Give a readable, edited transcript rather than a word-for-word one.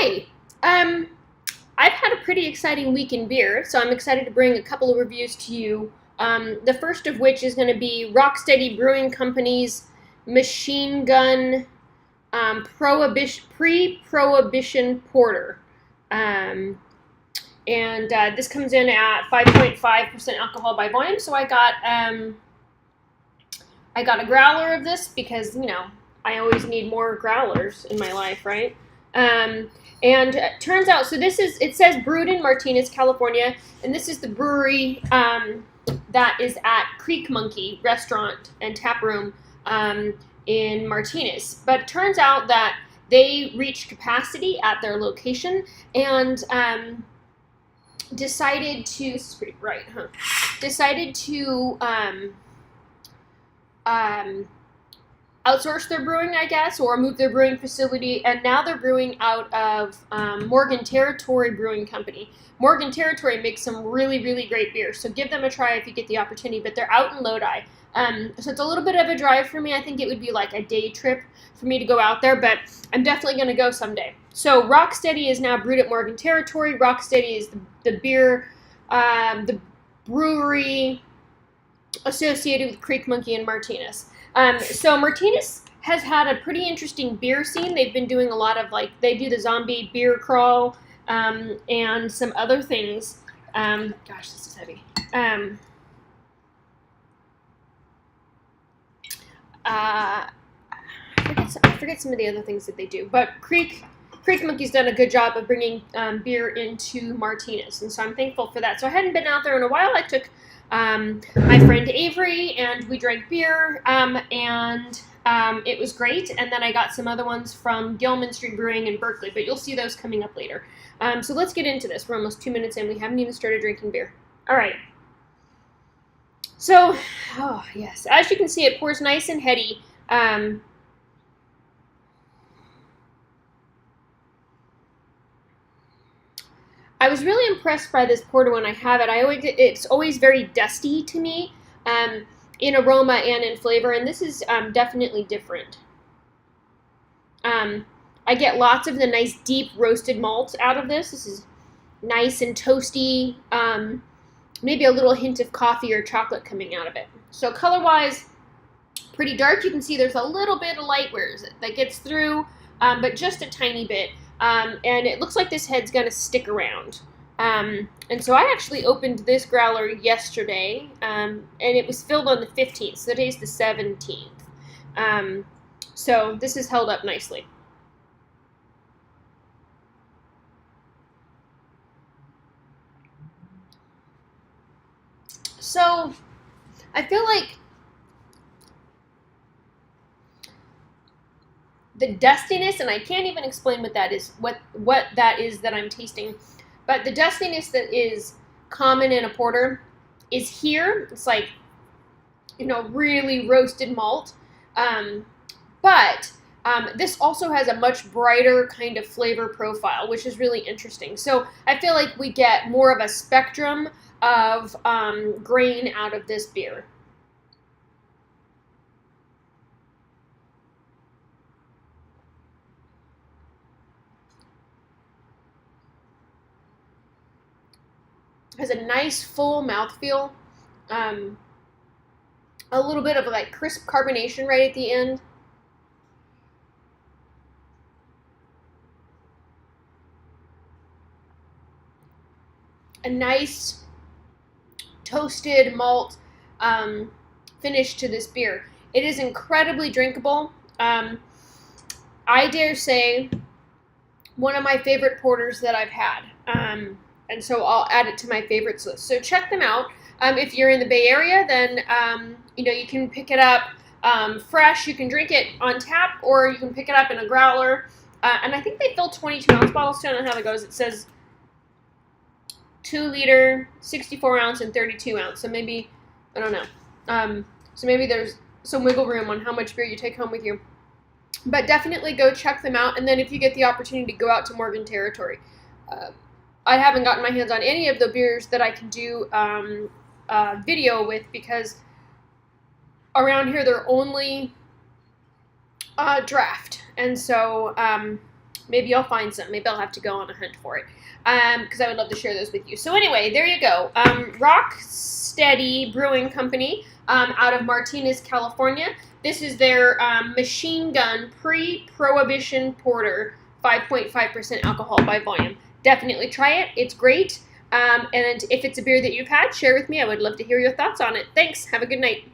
Hi. I've had a pretty exciting week in beer, so I'm excited to bring a couple of reviews to you. The first of which is going to be Rocksteady Brewing Company's Machine Gun Pre-prohibition Porter. Um, and this comes in at 5.5% alcohol by volume, so I got a growler of this because, I always need more growlers in my life, right? And it turns out, so it says brewed in Martinez, California, and this is the brewery that is at Creek Monkey Restaurant and Tap Room in Martinez. But it turns out that they reached capacity at their location and decided to, this is pretty bright, huh? Decided to outsource their brewing, I guess, or move their brewing facility, and now they're brewing out of Morgan Territory Brewing Company. Morgan Territory makes some really, really great beer, so give them a try if you get the opportunity, but they're out in Lodi. So it's a little bit of a drive for me. I think it would be like a day trip for me to go out there, but I'm definitely going to go someday. So Rocksteady is now brewed at Morgan Territory. Rocksteady is the beer, the brewery associated with Creek Monkey and Martinez. So Martinez has had a pretty interesting beer scene. They've been doing a lot of, they do the zombie beer crawl and some other things. Gosh, this is heavy. I forget some of the other things that they do. But Creek Monkey's done a good job of bringing beer into Martinez, and so I'm thankful for that. So I hadn't been out there in a while. I took my friend Avery, and we drank beer, and it was great. And then I got some other ones from Gilman Street Brewing in Berkeley, but you'll see those coming up later. So let's get into this. We're almost 2 minutes in. We haven't even started drinking beer. All right. So, oh yes, as you can see, it pours nice and heady. I was really impressed by this porter when I have it. It's always very dusty to me, in aroma and in flavor, and this is definitely different. I get lots of the nice deep roasted malts out of this. This is nice and toasty, maybe a little hint of coffee or chocolate coming out of it. So color-wise, pretty dark. You can see there's a little bit of light that gets through, but just a tiny bit. And it looks like this head's going to stick around. And so I actually opened this growler yesterday, and it was filled on the 15th, so today's the 17th. So this is held up nicely. So I feel like the dustiness, and I can't even explain what that is, what that is that I'm tasting, but the dustiness that is common in a porter is here. It's like, really roasted malt, but this also has a much brighter kind of flavor profile, which is really interesting. So I feel like we get more of a spectrum of grain out of this beer. Has a nice full mouthfeel, a little bit of crisp carbonation right at the end. A nice toasted malt finish to this beer. It is incredibly drinkable. I dare say one of my favorite porters that I've had. And so I'll add it to my favorites list. So check them out. If you're in the Bay Area, then you can pick it up fresh. You can drink it on tap, or you can pick it up in a growler. And I think they fill 22-ounce bottles. I don't know how that goes. It says 2-liter, 64-ounce, and 32-ounce. So maybe, I don't know. So maybe there's some wiggle room on how much beer you take home with you. But definitely go check them out. And then if you get the opportunity to go out to Morgan Territory, I haven't gotten my hands on any of the beers that I can do video with, because around here they're only draft. And so Maybe I'll find some. Maybe I'll have to go on a hunt for it, because I would love to share those with you. So anyway, there you go. Rocksteady Brewing Company, out of Martinez, California. This is their machine gun pre-prohibition porter, 5.5% alcohol by volume. Definitely try it. It's great. And if it's a beer that you've had, share with me. I would love to hear your thoughts on it. Thanks. Have a good night.